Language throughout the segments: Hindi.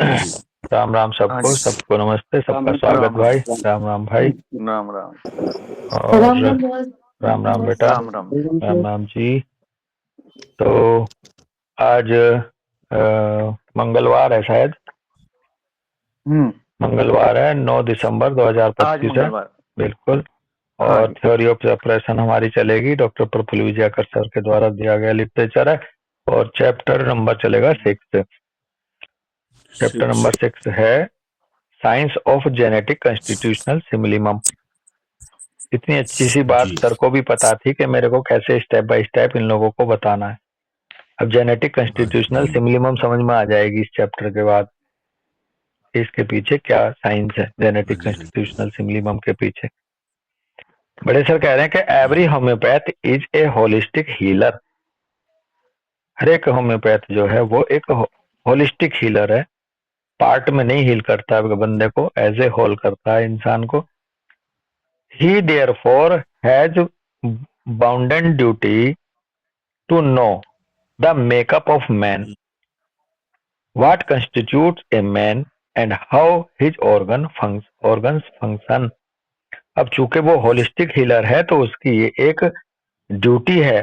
जी। राम राम हाँ सबको, जी। सबको नमस्ते, सबका राम स्वागत राम भाई। राम राम राम भाई। राम राम और राम राम बेटा। राम राम। राम राम जी। तो आज मंगलवार है शायद, हम्म। मंगलवार है, 9 दिसंबर आज 2025 है। मंगलवार। बिल्कुल। हाँ और जी। थ्योरी ऑफ सेपरेशन हमारी चलेगी, डॉक्टर प्रफुल्ल विजयकर सर के द्वारा दिया गया लिटरेचर है। और चैप्टर नंबर चलेगा 6। चैप्टर नंबर 6 है science of genetic constitutional similimum. इतनी अच्छी सी बात जी। सर को भी पता थी कि मेरे को कैसे स्टेप बाय स्टेप इन लोगों को बताना है। अब जेनेटिक कॉन्स्टिट्यूशनल सिमिलिमम समझ में आ जाएगी इस चैप्टर के बाद, इसके पीछे क्या साइंस है हाँ जेनेटिक जी। हाँ जी। कॉन्स्टिट्यूशनल सिमिलिमम के पीछे। बड़े सर कह रहे हैं कि every homeopath is a holistic healer. हर एक होम्योपैथ जो है वो एक होलिस्टिक हीलर है। पार्ट में नहीं हील करता है बंदे को, एज ए होल करता है इंसान को। He therefore has bounden duty to know the makeup of man, what constitutes a man and how his organs function। अब चूंकि वो होलिस्टिक हीलर है तो उसकी ये एक ड्यूटी है,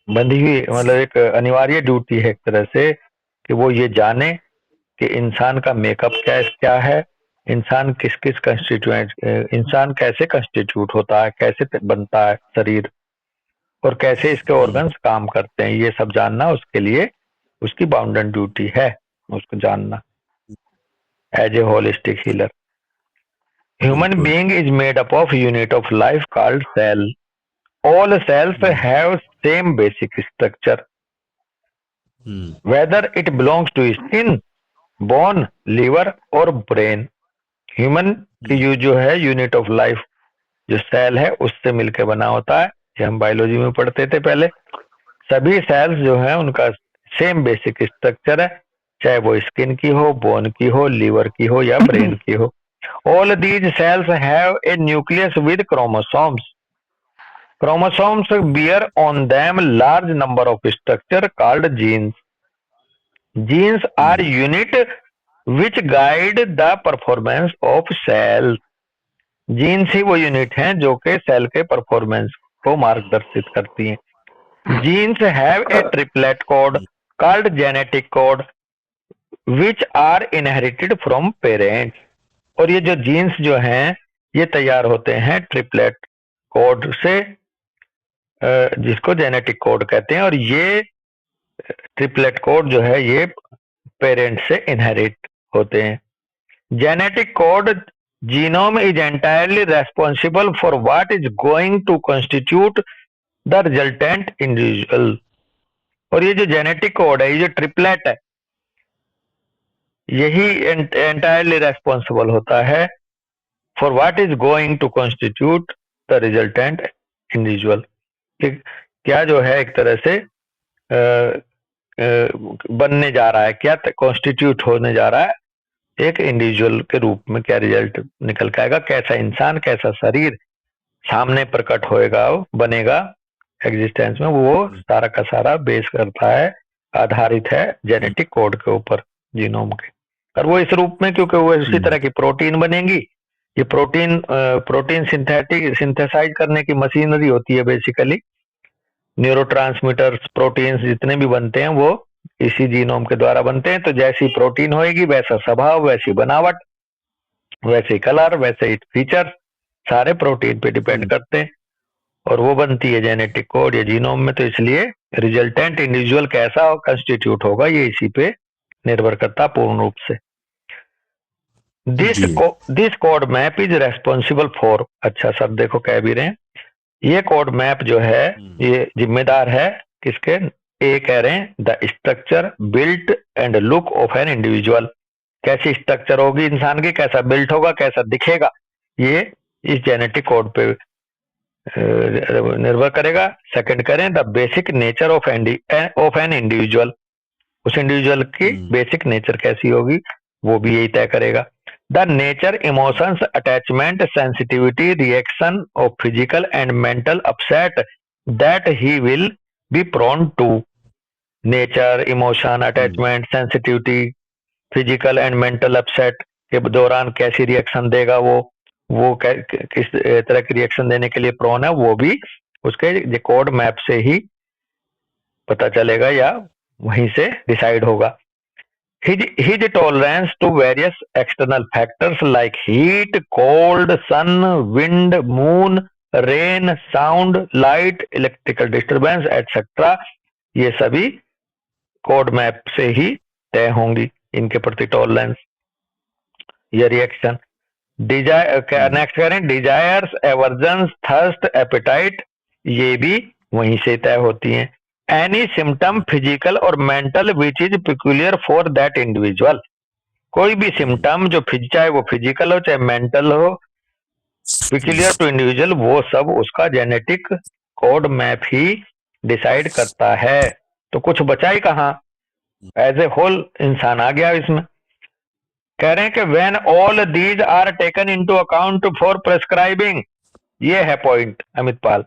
बंधी हुई, मतलब एक अनिवार्य ड्यूटी है एक तरह से, कि वो ये जाने कि इंसान का मेकअप क्या है, इंसान किस किस कंस्टिट्यूएंट, इंसान कैसे कंस्टिट्यूट होता है, कैसे बनता है शरीर, और कैसे इसके ऑर्गन्स काम करते हैं, ये सब जानना उसके लिए उसकी बाउंडन ड्यूटी है, उसको जानना as a holistic healer. Human बिल्कुल। Being is made up of unit of life called cell. All cells have same basic structure, whether it belongs to skin, bone, liver और ब्रेन। ह्यूमन की जो है यूनिट ऑफ लाइफ, जो सेल है उससे मिलकर बना होता है, ये हम बायोलॉजी में पढ़ते थे पहले। सभी सेल्स जो है उनका सेम बेसिक स्ट्रक्चर है, चाहे वो स्किन की हो, बोन की हो, लीवर की हो या ब्रेन की हो। All these cells have a nucleus with chromosomes. Chromosomes bear on them large number of structure called genes. Genes are unit which guide the performance of cells. Genes ही वो यूनिट हैं जो कि सेल के परफॉर्मेंस को मार्गदर्शित करती हैं। Genes have a triplet code called genetic code which are inherited from parents। और ये जो जीन्स जो हैं ये तैयार होते हैं ट्रिपलेट कोड से, जिसको जेनेटिक कोड कहते हैं। और ये ट्रिपलेट कोड जो है ये पेरेंट से इनहेरिट होते हैं। Genetic code genome is entirely responsible for what is going to constitute the resultant individual. और ये जो जेनेटिक कोड है, ये जो ट्रिपलेट है, यही एंटायरली रेस्पॉन्सिबल होता है for what is going to constitute the resultant individual. क्या जो है एक तरह से बनने जा रहा है, क्या कॉन्स्टिट्यूट होने जा रहा है एक इंडिविजुअल के रूप में, क्या रिजल्ट निकल के आएगा, कैसा इंसान, कैसा शरीर सामने प्रकट होएगा, बनेगा एग्जिस्टेंस में, वो सारा का सारा बेस करता है, आधारित है जेनेटिक कोड के ऊपर, जीनोम के। और वो इस रूप में, क्योंकि वो इसी तरह की प्रोटीन बनेगी। ये प्रोटीन सिंथेसाइज करने की मशीनरी होती है बेसिकली। न्यूरोट्रांसमीटर्स, प्रोटीन्स जितने भी बनते हैं वो इसी जीनोम के द्वारा बनते हैं। तो जैसी प्रोटीन होएगी वैसा स्वभाव, वैसी बनावट, वैसे कलर, वैसे फीचर, सारे प्रोटीन पे डिपेंड करते हैं। और वो बनती है जेनेटिक कोड या जीनोम में। तो इसलिए रिजल्टेंट इंडिविजुअल कैसा कंस्टिट्यूट होगा ये इसी पे निर्भर करता पूर्ण रूप से। This code map is responsible for, अच्छा सर देखो कह भी रहे हैं, ये कोड मैप जो है ये जिम्मेदार है किसके, ए कह रहे हैं the structure, built and look of an individual. कैसी स्ट्रक्चर होगी इंसान की, कैसा बिल्ट होगा, कैसा दिखेगा, ये इस जेनेटिक कोड पे निर्भर करेगा। सेकंड करें the basic nature of an individual, उस इंडिविजुअल की बेसिक नेचर कैसी होगी वो भी यही तय करेगा। The nature, emotions, attachment, sensitivity, reaction of physical and mental upset that he will be prone to. Nature, emotion, attachment, sensitivity, physical and mental upset के दौरान कैसी रिएक्शन देगा, वो किस तरह की रिएक्शन देने के लिए प्रोन है, वो भी उसके कोड मैप से ही पता चलेगा या वहीं से डिसाइड होगा। His tolerance to various external factors like heat, cold, sun, wind, moon, rain, sound, light, electrical disturbance, etc. ये सभी कोड मैप से ही तय होंगी, इनके प्रति टॉलरेंस, ये रिएक्शन। डिजायर, नेक्स्ट करें, डिजायर्स, एवर्जन्स, थर्स्ट, एपेटाइट, ये भी वहीं से तय होती हैं। एनी सिम्टम फिजिकल और mental which is peculiar for that individual, कोई भी सिम्टम जो चाहे वो फिजिकल हो चाहे मेंटल हो, पिक्यूलियर टू इंडिविजुअल, वो सब उसका जेनेटिक कोड मैप ही डिसाइड करता है। तो कुछ बचा ही कहाँ, एज ए होल इंसान आ गया इसमें। कह रहे हैं कि when all these are taken into account for prescribing, ये है point Amit Pal,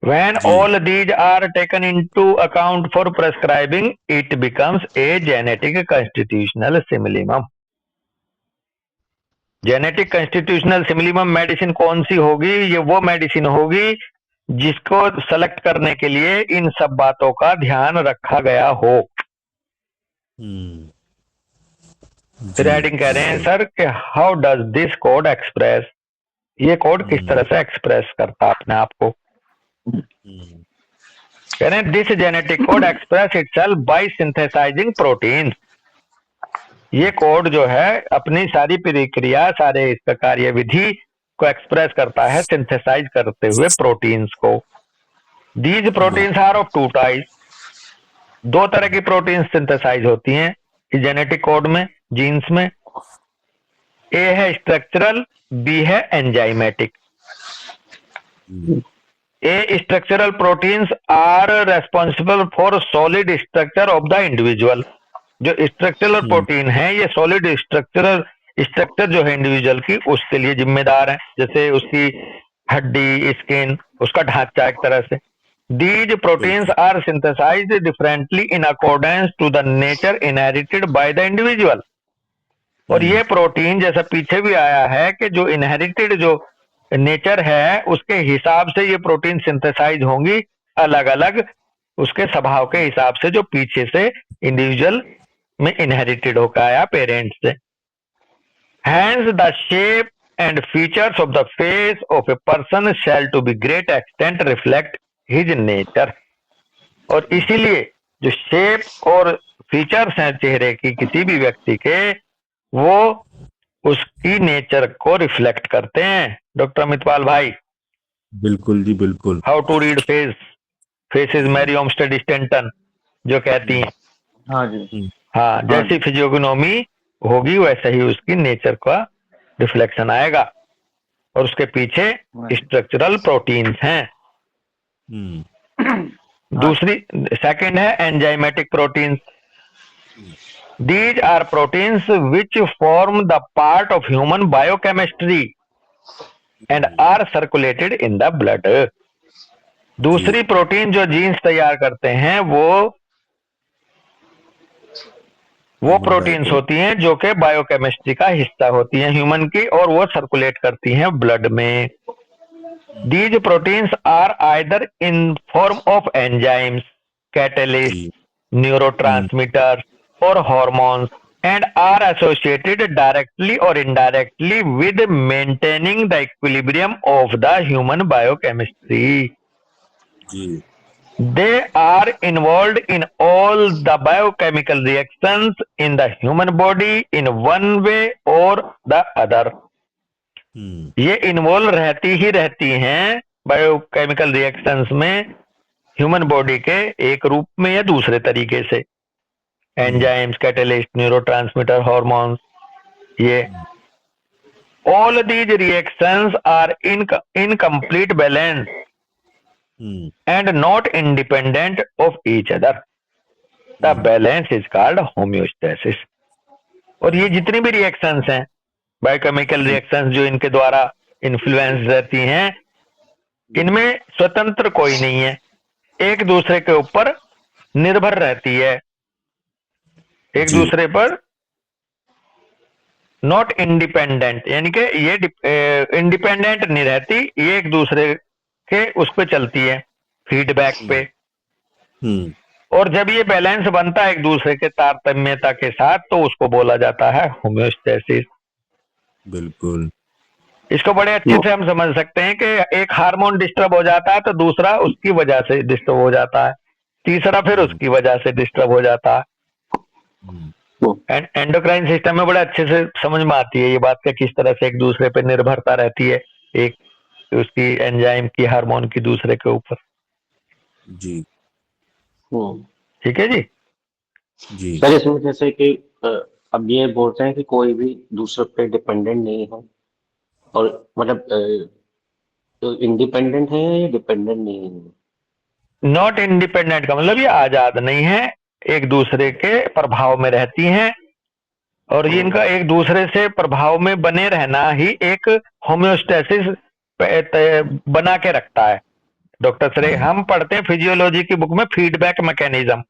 when all these are taken into account for prescribing, it becomes a genetic constitutional simillimum. Genetic constitutional similimum medicine कौन सी होगी, ये वो मेडिसिन होगी जिसको सेलेक्ट करने के लिए इन सब बातों का ध्यान रखा गया हो। फिर हेडिंग कह रहे हैं सर कि how does this code express, ये कोड किस तरह से एक्सप्रेस करता अपने आप को। कह रहे हैं this genetic code express itself by synthesising protein, ये कोड जो है अपनी सारी प्रक्रिया, सारे इसका कार्य विधि को एक्सप्रेस करता है सिंथेसाइज करते हुए प्रोटीन्स को। These proteins are of two type, दो तरह की प्रोटीन सिंथेसाइज होती हैं इस जेनेटिक कोड में, जीन्स में। ए है स्ट्रक्चरल, बी है enzymatic. A structural proteins are responsible for solid structure of the individual, जो स्ट्रक्चरल प्रोटीन है ये सॉलिड स्ट्रक्चर जो है इंडिविजुअल की, उसके लिए जिम्मेदार है, जैसे उसकी हड्डी, स्किन, उसका ढांचा एक तरह से। These proteins are synthesised differently in accordance to the nature inherited by the individual. और ये प्रोटीन जैसा पीछे भी आया है कि जो इनहेरिटेड जो नेचर है उसके हिसाब से ये प्रोटीन सिंथेसाइज होंगी, अलग अलग उसके स्वभाव के हिसाब से, जो पीछे से इंडिविजुअल में इनहेरिटेड होकर आया पेरेंट्स से। Hence the shape and features of the face of a person shall to be great extent reflect his nature। और इसीलिए जो शेप और फीचर्स हैं चेहरे की किसी भी व्यक्ति के, वो उसकी नेचर को रिफ्लेक्ट करते हैं। डॉक्टर अमितपाल भाई, बिल्कुल जी बिल्कुल। How to read face, faces Mary Olmsted Stanton जो कहती हैं। हाँ जी, हाँ, जैसी फिजियोग्नोमी होगी वैसा ही उसकी नेचर का रिफ्लेक्शन आएगा। और उसके पीछे स्ट्रक्चरल प्रोटीन्स हैं। दूसरी सेकंड है enzymatic proteins. These are proteins which form the part of human biochemistry and are circulated in the blood. दूसरी प्रोटीन जो जीन्स तैयार करते हैं वो प्रोटीन्स होती हैं जो कि बायोकेमिस्ट्री का हिस्सा होती हैं ह्यूमन की, और वो सर्कुलेट करती हैं ब्लड में। These proteins are either in form of enzymes, catalyst, neurotransmitter और hormones, and are associated directly और indirectly with maintaining the equilibrium of the human biochemistry. They are involved in all the biochemical reactions in the human body in one way or the other। ये इन्वॉल्व रहती हैं बायोकेमिकल रिएक्शंस में ह्यूमन बॉडी के एक रूप में या दूसरे तरीके से। एंजाइम्स, कैटलिस्ट, न्यूरोट्रांसमीटर, हॉर्मोन्स, ये all these reactions are in complete balance and not independent of each other। The balance is called homeostasis। और ये जितनी भी रिएक्शंस हैं, बायोकेमिकल रिएक्शंस जो इनके द्वारा इन्फ्लुएंस रहती हैं, इनमें स्वतंत्र कोई नहीं है, एक दूसरे के ऊपर निर्भर रहती है। एक जी। दूसरे पर नॉट इंडिपेंडेंट, यानी कि ये इंडिपेंडेंट नहीं रहती, ये एक दूसरे के उस पे चलती है, फीडबैक पे। हम्म। और जब ये बैलेंस बनता है एक दूसरे के तारतम्यता के साथ, तो उसको बोला जाता है होम्योस्टेसिस। बिल्कुल। इसको बड़े अच्छे से हम समझ सकते हैं कि एक हार्मोन डिस्टर्ब हो जाता है तो दूसरा उसकी वजह से डिस्टर्ब हो जाता है, तीसरा फिर उसकी वजह से डिस्टर्ब हो जाता है। एंडोक्राइन सिस्टम में बड़े अच्छे से समझ में आती है ये बात कि किस तरह से एक दूसरे पे निर्भरता रहती है, एक उसकी एंजाइम की, हार्मोन की दूसरे के ऊपर। जी। ठीक है जी। जी। सर इसमें जैसे कि अब ये बोलते हैं कि कोई भी दूसरे पे डिपेंडेंट नहीं है, और मतलब तो इंडिपेंडेंट है या डिपेंडेंट नहीं है? नॉट इंडिपेंडेंट का मतलब ये आजाद नहीं है, एक दूसरे के प्रभाव में रहती हैं, और ये इनका एक दूसरे से प्रभाव में बने रहना ही एक होम्योस्टेसिस बना के रखता है। डॉक्टर सरे, हम पढ़ते हैं फिजियोलॉजी की बुक में फीडबैक मैकेनिज्म।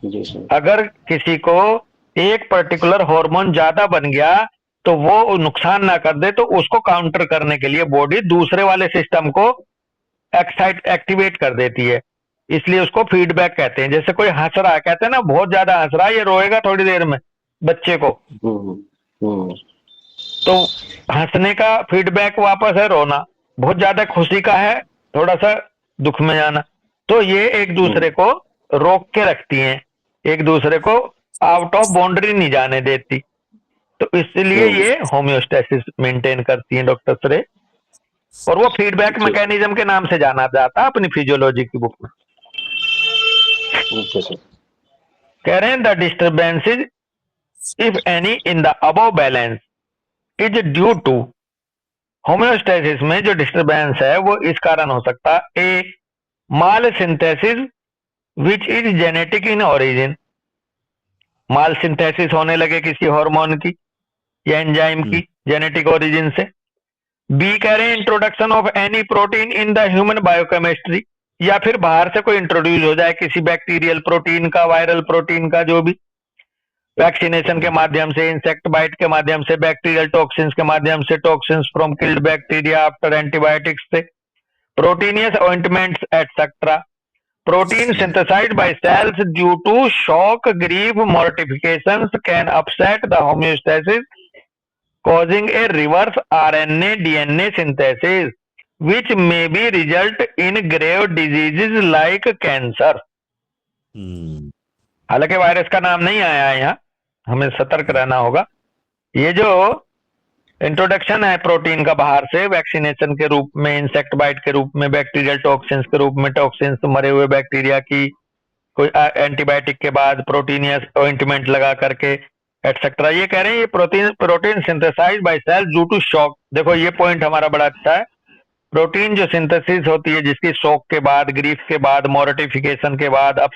जी सर। अगर किसी को एक पर्टिकुलर हार्मोन ज्यादा बन गया तो वो नुकसान ना कर दे, तो उसको काउंटर करने के लिए बॉडी दूसरे वाले सिस्टम को एक्टिवेट कर देती है, इसलिए उसको फीडबैक कहते हैं। जैसे कोई हंस रहा है, कहते हैं ना बहुत ज्यादा हंस रहा है, ये रोएगा थोड़ी देर में, बच्चे को, हम्म। तो हंसने का फीडबैक वापस है रोना। बहुत ज्यादा खुशी का है, थोड़ा सा दुख में जाना। तो ये एक दूसरे को रोक के रखती हैं, एक दूसरे को आउट ऑफ बाउंड्री नहीं जाने देती, तो इसलिए ये होम्योस्टेसिस मेंटेन करती हैं डॉक्टर सरे। और वो फीडबैक मैकेनिज्म के नाम से जाना जाता है अपनी फिजियोलॉजी की बुक में। Okay sir. कह रहे हैं the disturbances if any in the above balance is due to, homeostasis में जो डिस्टरबेंस है वो इस कारण हो सकता है, a mal synthesis which is genetic in origin, mal synthesis होने लगे किसी हार्मोन की या एंजाइम की जेनेटिक ओरिजिन से। बी कह रहे हैं introduction of any protein in the human biochemistry, या फिर बाहर से कोई इंट्रोड्यूस हो जाए किसी बैक्टीरियल प्रोटीन का, वायरल प्रोटीन का, जो भी, वैक्सीनेशन के माध्यम से, इंसेक्ट बाइट के माध्यम से, बैक्टीरियल टॉक्सिन्स के माध्यम से, toxins from killed bacteria after antibiotics से, proteinous ointments etcetera, protein synthesized by cells due to shock, grief, mortifications can upset the homeostasis, causing a reverse RNA DNA synthesis, which may be result in grave diseases like cancer. हालांकि वायरस का नाम नहीं आया है यहाँ, हमें सतर्क रहना होगा। ये जो इंट्रोडक्शन है प्रोटीन का बाहर से, वैक्सीनेशन के रूप में, इंसेक्ट बाइट के रूप में, बैक्टीरियल टॉक्सिन्स के रूप में, टॉक्सिन्स मरे हुए बैक्टीरिया की कोई एंटीबायोटिक के बाद प्रोटीनियस ऑइंटमेंट लगा करके एटसेट्रा, ये कह रहे हैं ये protein synthesise by cell due to shock. देखो ये पॉइंट हमारा बड़ा अच्छा है, प्रोटीन जो सिंथेसिस होती है जिसकी शॉक के बाद, ग्रीफ के बाद, मोर्टिफिकेशन के बाद, अब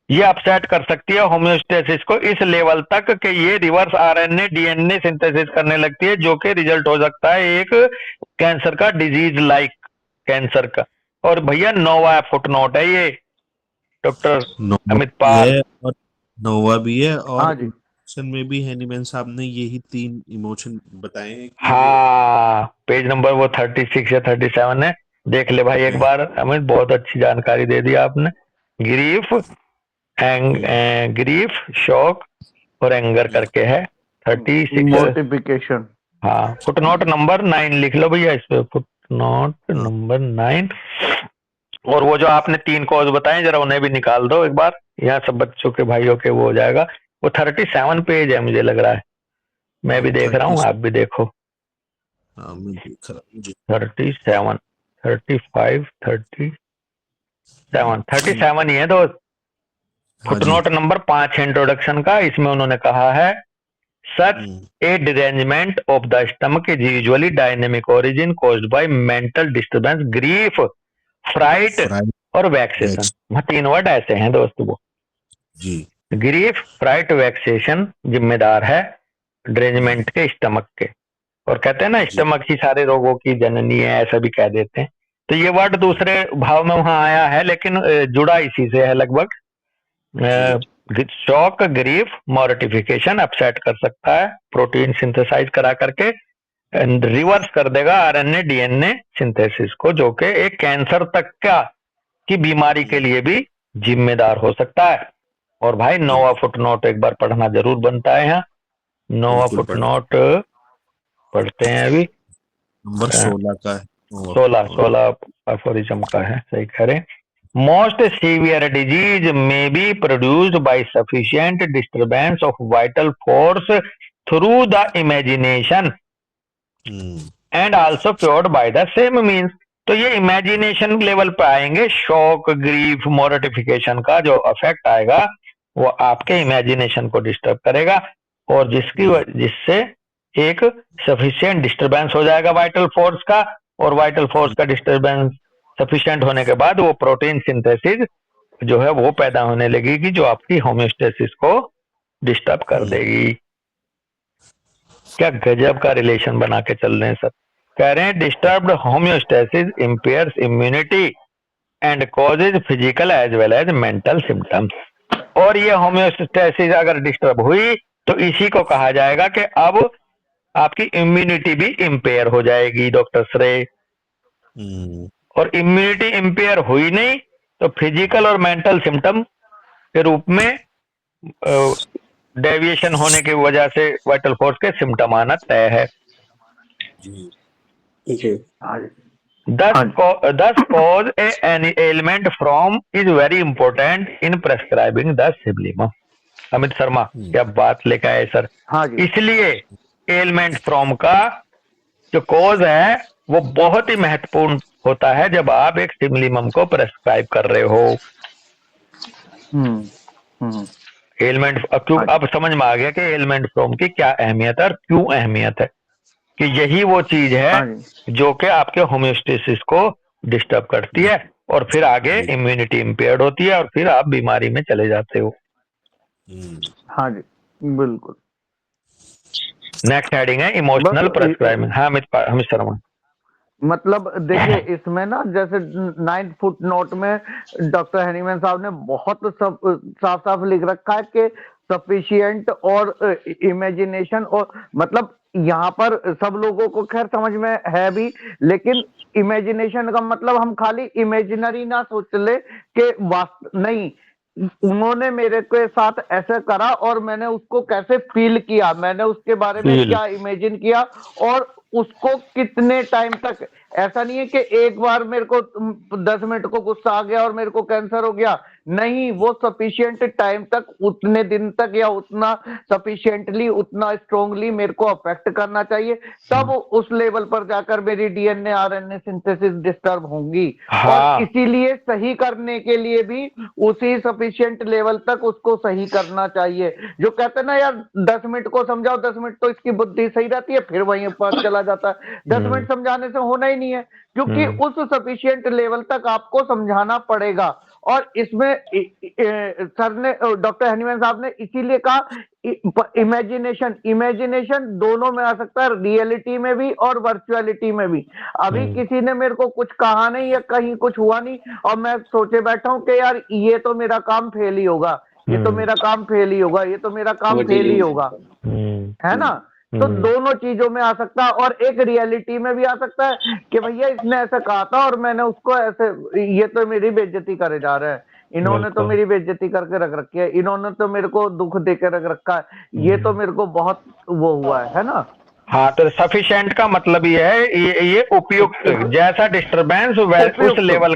ये अपसेट कर सकती है होम्योस्टेसिस को इस लेवल तक कि ये रिवर्स आरएनए डीएनए सिंथेसिस करने लगती है, जो कि रिजल्ट हो सकता है एक कैंसर का, डिजीज लाइक कैंसर का। और भैया नोवा फुटनोट है ये, डॉक्टर अमित पाल। और नोवा भी है, और हाँ जी। इमोशन में भी हैनीमैन साहब ने यही 3 इमोशन बताए हैं कि हाँ, पेज नंबर वो 36 या 37 है, देख ले भाई एक बार। अमित बहुत अच्छी जानकारी दे दी आपने। ग्रीफ, ग्रीफ, शॉक और एंगर करके है 36। मोटिफिकेशन। हाँ, फुटनोट नंबर 9 लिख लो भैया इस पे, फुटनोट नंबर 9। और वो जो आपने 3 कॉज बताए जरा उन्हें भी निकाल दो एक बार, यहाँ सब बच्चों के भाइयों के वो हो जाएगा। वो 37 पेज है मुझे लग रहा है, मैं भी देख रहा हूँ, आप भी देखो। मैं देख रहा हूँ जी। 37, 35, 37 ही है दोस्त। फुटनोट नंबर 5 है इंट्रोडक्शन का, इसमें उन्होंने कहा है such a derangement of the stomach is usually dynamic origin caused by mental disturbance, grief, fright और वैक्सेशन। वहां 3 वर्ड ऐसे हैं दोस्त वो जी। ग्रीफ, फ्राइट, वैक्सेशन जिम्मेदार है डिरेंजमेंट के स्टमक के। और कहते हैं ना स्टमक ही सारे रोगों की जननी है, ऐसा भी कह देते हैं। तो ये वर्ड दूसरे भाव में वहां आया है, लेकिन जुड़ा इसी से है लगभग। शॉक, ग्रीफ, मोर्टिफिकेशन, अपसेट कर सकता है, प्रोटीन सिंथेसाइज करा करके रिवर्स कर देगा आरएनए डीएनए सिंथेसिस को, जो कि एक कैंसर तक का की बीमारी के लिए भी जिम्मेदार हो सकता है। और भाई नोवा फुटनोट एक बार पढ़ना जरूर बनता है। यहाँ नोवा बिल्कुल पढ़ें। फुटनोट पढ़ते हैं अभी। नंबर 16 का है। 16 अफोरिज्म का है, सही कह रहे। Most severe disease may be produced by sufficient disturbance of vital force through the imagination and also cured by the same means. तो ये इमेजिनेशन लेवल पे आएंगे। शॉक, ग्रीफ, मोर्टिफिकेशन का जो इफेक्ट आएगा वो आपके इमेजिनेशन को डिस्टर्ब करेगा, और जिससे एक सफिशिएंट डिस्टरबेंस हो जाएगा वाइटल फोर्स का, और वाइटल फोर्स का डिस्टरबेंस सफिशिएंट होने के बाद वो प्रोटीन सिंथेसिस जो है वो पैदा होने लगेगी, जो आपकी होम्योस्टेसिस को डिस्टर्ब कर देगी। क्या गजब का रिलेशन बना के चल रहे हैं सर। कह रहे हैं disturbed homeostasis impairs immunity and causes physical as well as mental symptoms. और ये होम्योस्टेसिस अगर डिस्टर्ब हुई तो इसी को कहा जाएगा कि अब आपकी इम्यूनिटी भी इम्पेयर हो जाएगी डॉक्टर श्रे। और इम्यूनिटी इम्पेयर हुई नहीं तो फिजिकल और मेंटल सिम्टम के रूप में डेविएशन होने की वजह से वाइटल फोर्स के सिम्टम आना तय है। Thus cause any ailment from is very important in prescribing the Ciblimum। Amit Sharma क्या बात लेकर आए सर। हाँ जी। इसलिए एलिमेंट फ्रॉम का जो कॉज है वो बहुत ही महत्वपूर्ण होता है जब आप एक सिबलिमम को प्रेस्क्राइब कर रहे हो। एलिमेंट अब समझ में आ गया कि एलिमेंट फ्रॉम की क्या अहमियत है और क्यों अहमियत है, कि यही वो चीज है जो कि आपके होम्योस्टेसिस को डिस्टर्ब करती है, और फिर आगे इम्यूनिटी इम्पेयर्ड होती है और फिर आप बीमारी में चले जाते हो। हाँ जी बिल्कुल। नेक्स्ट हेडिंग है इमोशनल प्रेस्क्राइबिंग। हाँ अमित शर्मा। मतलब देखिए इसमें ना जैसे 9 फुट नोट में डॉक्टर हनीमैन साहब ने बहुत साफ साफ लिख रखा है कि सफिशिएंट और इमेजिनेशन, और मतलब यहाँ पर सब लोगों को खैर समझ में है भी, लेकिन इमेजिनेशन का मतलब हम खाली इमेजिनरी ना सोच ले कि वास्तव नहीं, उन्होंने मेरे के साथ ऐसे करा और मैंने उसको कैसे फील किया, मैंने उसके बारे में क्या इमेजिन किया, और उसको कितने टाइम तक। ऐसा नहीं है कि एक बार मेरे को 10 मिनट को गुस्सा आ गया और मेरे को कैंसर हो गया, नहीं, वो सफिशिएंट टाइम तक, उतने दिन तक, या उतना सफिशिएंटली, उतना स्ट्रोंगली मेरे को अफेक्ट करना चाहिए, तब उस लेवल पर जाकर मेरी डीएनए आरएनए सिंथेसिस डिस्टर्ब होंगी। और इसीलिए सही करने के लिए भी उसी सफिशिएंट लेवल तक उसको सही करना चाहिए। जो कहते हैं ना यार 10 मिनट को समझाओ, 10 मिनट तो इसकी बुद्धि सही रहती है, फिर वहीं पर चला जाता है। 10 मिनट समझाने से होना ही नहीं है, क्योंकि उस सफिशिएंट लेवल तक आपको समझाना पड़ेगा। और इसमें सर ने, डॉक्टर हनीमैन साहब ने इसीलिए कहा इमेजिनेशन दोनों में आ सकता है, रियलिटी में भी और वर्चुअलिटी में भी। अभी किसी ने मेरे को कुछ कहा नहीं या कहीं कुछ हुआ नहीं और मैं सोचे बैठा हूं कि यार ये तो मेरा काम फेल ही होगा, ये तो मेरा काम फेल ही होगा, ये तो मेरा काम फेल ही होगा, है ना। तो दोनों चीजों में आ सकता है, और एक रियलिटी में भी आ सकता है कि भैया इसने ऐसा कहा था और मैंने उसको ऐसे, ये तो मेरी बेइज्जती करे जा रहे हैं, इन्होंने तो मेरी बेइज्जती करके रख रखी है, इन्होंने तो मेरे को दुख देके रख रखा है, ये तो मेरे को बहुत वो हुआ है ना। हाँ, तो सफिशिएंट का मतलब ये है, ये उपयुक्त, जैसा डिस्टर्बेंस उस लेवल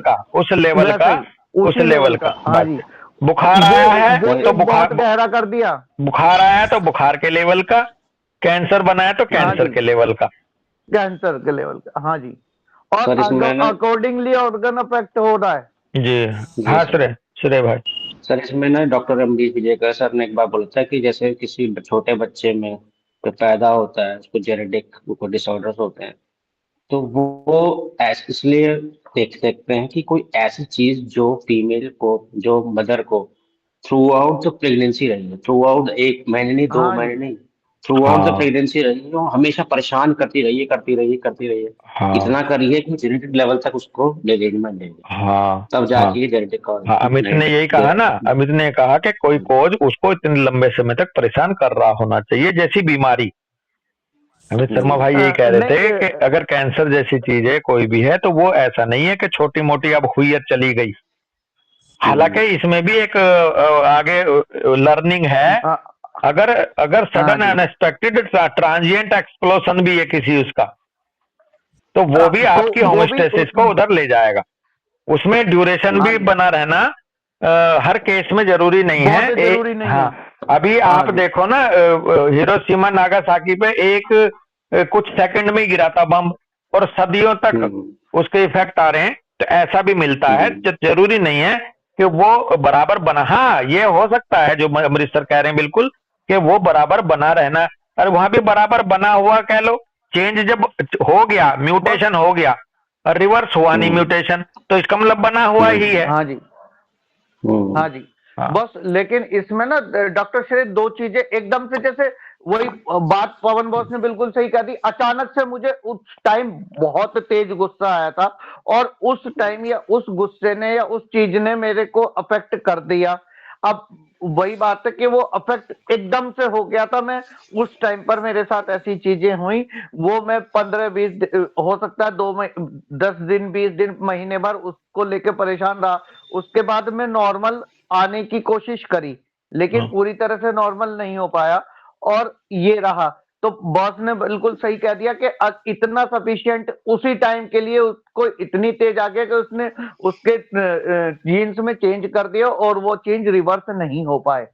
का। हाँ जी। बुखार आया है तो बुखार गहरा कर दिया, बुखार आया है तो बुखार के लेवल का, कैंसर बनाया तो कैंसर के लेवल का, कैंसर के लेवल का। हाँ जी, और अकॉर्डिंगली ऑर्गन अफेक्ट हो रहा है जी। हाँ श्रेय भाई। सर इसमें ना डॉक्टर एमडी विजयकर सर ने एक बार बोला था कि जैसे किसी छोटे बच्चे में जो पैदा होता है उसको जेनेटिक डिसऑर्डर्स होते हैं, तो वो इसलिए देख सकते हैं कि कोई ऐसी चीज जो फीमेल को, जो मदर को थ्रू आउट द प्रेगनेंसी रही है, थ्रू आउट 1 महीने नहीं, 2 महीने नहीं, थ्रू आउट द हाँ प्रेगनेंसी रही हो, हमेशा परेशान करती रही है, करती रही है, करती रही है, हाँ इतना करी है कि जेनेटिक लेवल तक उसको डिलीवरमेंट दे गया, हाँ तब हाँ जाके ये जेनेटिक कॉज हाँ, अमित ने यही कहा ना, अमित ने कहा कि कोई कोज उसको इतने लंबे समय तक परेशान कर रहा होना चाहिए, जैसी बीमारी। अमित शर्मा भाई यही कह रहे थे कि नहीं अगर कैंसर जैसी चीज है कोई भी है, तो वो ऐसा नहीं है कि छोटी मोटी अब हुई है चली गई। हालांकि इसमें भी एक आगे लर्निंग है। हाँ अगर अगर हाँ सडन जी अनएक्सपेक्टेड ट्रांजिएंट एक्सप्लोशन भी है किसी उसका, तो वो भी तो आपकी वो भी होमोस्टेसिस को उधर ले जाएगा। उसमें ड्यूरेशन हाँ भी जी बना रहना हर केस में जरूरी नहीं है। बहुत जरूरी नहीं हाँ, है। अभी हाँ आप जी देखो ना, हिरोशिमा नागासाकी पे एक कुछ सेकंड में ही गिरा था बम, और सदियों तक उसके इफेक्ट आ रहे हैं। तो ऐसा भी मिलता है, जरूरी नहीं है कि वो बराबर बना। हाँ, ये हो सकता है जो अमरीश सर कह रहे हैं बिल्कुल, कि वो बराबर बना रहना। और वहां भी बराबर बना हुआ कह लो, चेंज जब हो गया, बस म्यूटेशन हो गया और रिवर्स हुआ नहीं म्यूटेशन, तो इसका मतलब बना हुआ ही है। हाँ जी हाँ जी हाँ बस लेकिन इसमें ना डॉक्टर श्री दो चीजें एकदम से, जैसे वही बात पवन बॉस ने बिल्कुल सही कह दी। अचानक से मुझे उस टाइम बहुत तेज गुस्सा आया था, और उस टाइम या उस गुस्से ने या उस चीज ने मेरे को अफेक्ट कर दिया। अब वही बात है कि वो अफेक्ट एकदम से हो गया था। मैं उस टाइम पर मेरे साथ ऐसी चीजें हुई, वो मैं 15-20 हो सकता है 10 दिन 20 दिन महीने भर उसको लेके परेशान रहा। उसके बाद मैं नॉर्मल आने की कोशिश करी, लेकिन पूरी तरह से नॉर्मल नहीं हो पाया, और ये रहा। तो बॉस ने बिल्कुल सही कह दिया कि इतना सफिशिएंट उसी टाइम के लिए उसको इतनी तेज आ गया कि उसने उसके जीन्स में चेंज कर दिया, और वो चेंज रिवर्स नहीं हो पाए,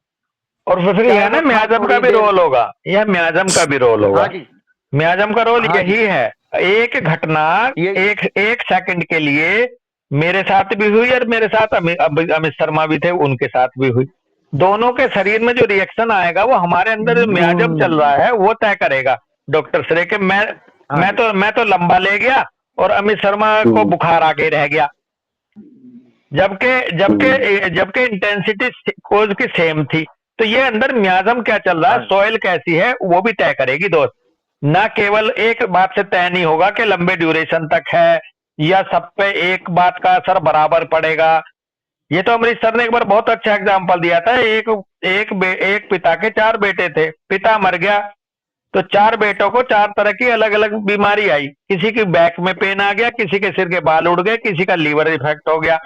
और फिर चाहे यह ना वो था म्याजम का थोड़ी भी देर। रोल होगा, यह म्याजम का भी रोल हाँ होगा। जी म्याजम का रोल हाँ जी यही है, एक घटना ये एक एक सेकंड के लिए मेरे साथ भी हुई, और मेरे साथ अमित शर्मा भी थे, उनके साथ भी हुई। दोनों के शरीर में जो रिएक्शन आएगा, वो हमारे अंदर जो म्याजम चल रहा है वो तय करेगा। डॉक्टर श्रेय के हाँ जी मैं तो लंबा ले गया और अमित शर्मा को बुखार आके रह गया, जबकि जबकि जबकि इंटेंसिटी कोज की सेम थी। तो ये अंदर म्याजम क्या चल रहा है, हाँ सॉइल कैसी है, वो भी तय करेगी दोस्त। ना केवल एक बात से तय नहीं होगा कि लंबे ड्यूरेशन तक है, या सब पे एक बात का असर बराबर पड़ेगा। ये तो अमरीश सर ने एक बार बहुत अच्छा एग्जाम्पल दिया था। एक पिता के 4 बेटे थे, पिता मर गया, तो 4 बेटों को 4 तरह की अलग अलग बीमारी आई। किसी की बैक में पेन आ गया, किसी के सिर के बाल उड़ गए, किसी का लीवर इफेक्ट हो गया।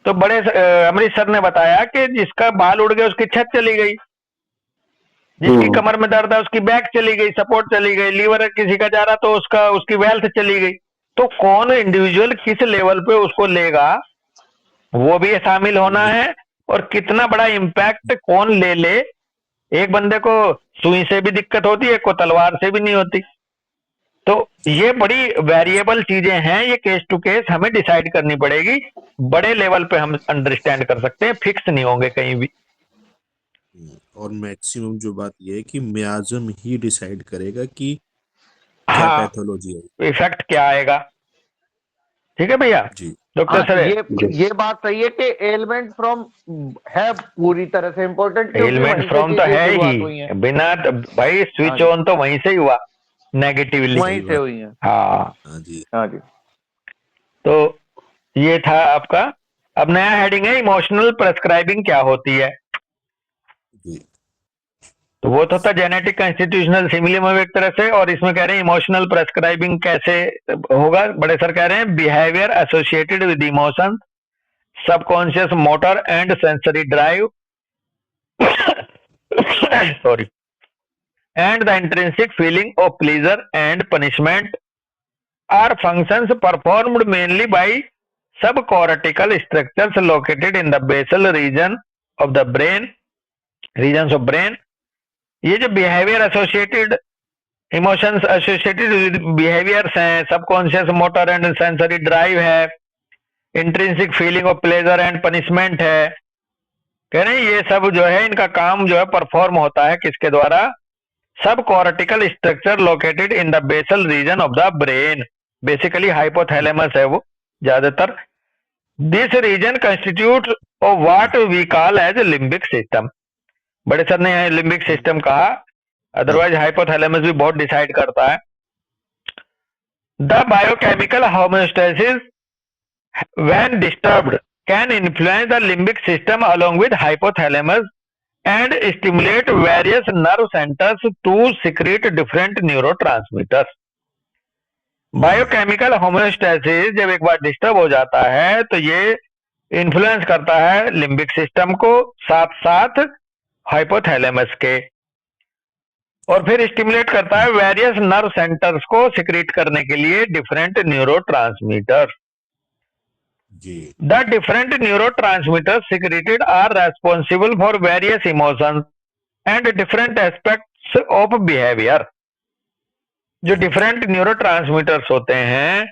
तो अमरीश सर ने बताया कि जिसका बाल उड़ गया उसकी छत चली गई, जिसकी कमर में दर्द है उसकी बैक चली गई, सपोर्ट चली गई, लीवर किसी का जा रहा तो उसकी वेल्थ चली गई। तो कौन इंडिविजुअल किस लेवल पे उसको लेगा, वो भी शामिल होना है। और कितना बड़ा इम्पैक्ट कौन ले ले, एक बंदे को सुई से भी दिक्कत होती है, को तलवार से भी नहीं होती। तो ये बड़ी वेरिएबल चीजें हैं, ये केस टू केस हमें डिसाइड करनी पड़ेगी। बड़े लेवल पे हम अंडरस्टैंड कर सकते हैं, फिक्स नहीं होंगे कहीं भी। और मैक्सिमम जो बात ये है कि म्याजम ही डिसाइड करेगा कि क्या हाँ, पैथोलॉजी है। इफेक्ट क्या आएगा। ठीक है भैया, जी डॉक्टर हाँ सर। ये बात सही है कि एलिमेंट फ्रॉम है पूरी तरह से इम्पोर्टेंट, क्योंकि एलिमेंट वहीं से फ्रॉम तो चीजें है ही, शुरुआत हुई हैं। बिना भाई हाँ स्विच जी ऑन तो वहीं से ही हुआ, नेगेटिवली। वहीं सही से बात। हुई हैं। हाँ, हाँ जी हाँ जी तो ये था आपका। अब नया हेडिंग है, इमोशनल प्रेस्क्राइबिंग क्या होती है। जी तो वो तो था जेनेटिक कंस्टिट्यूशनल सिमिलियम एक तरह से, और इसमें कह रहे हैं इमोशनल प्रेस्क्राइबिंग कैसे होगा। बड़े सर कह रहे हैं behaviour associated with emotion, subconscious motor and sensory drive sorry, and the intrinsic feeling of pleasure and punishment are functions performed mainly by subcortical structures located in the basal region of the regions of brain। ये जो behaviour associated emotions associated with behaviours हैं, subconscious motor and sensory drive है, intrinsic feeling of pleasure and punishment है। कह रहे हैं ये सब जो है, इनका काम जो है परफॉर्म होता है किसके द्वारा, सब cortical structure located in the basal region of the brain. Basically hypothalamus है वो ज्यादातर। This region constitute of what we call as limbic system. बड़े सर ने लिम्बिक सिस्टम कहा अदरवाइज हाइपोथैलेमस भी बहुत डिसाइड करता है। The biochemical homeostasis when disturbed can influence the limbic system along with hypothalamus and stimulate various nerve centers to secrete different neurotransmitters। Biochemical homeostasis जब एक बार डिस्टर्ब हो जाता है तो ये इन्फ्लुएंस करता है लिम्बिक सिस्टम को, साथ साथ हाइपोथैलेमस के, और फिर स्टिमुलेट करता है वेरियस नर्व सेंटर्स को सिक्रीट करने के लिए डिफरेंट न्यूरोट्रांसमीटर्स। जी The different neurotransmitters secreted are responsible for various emotions and different aspects of behavior। जो डिफरेंट न्यूरोट्रांसमीटर्स होते हैं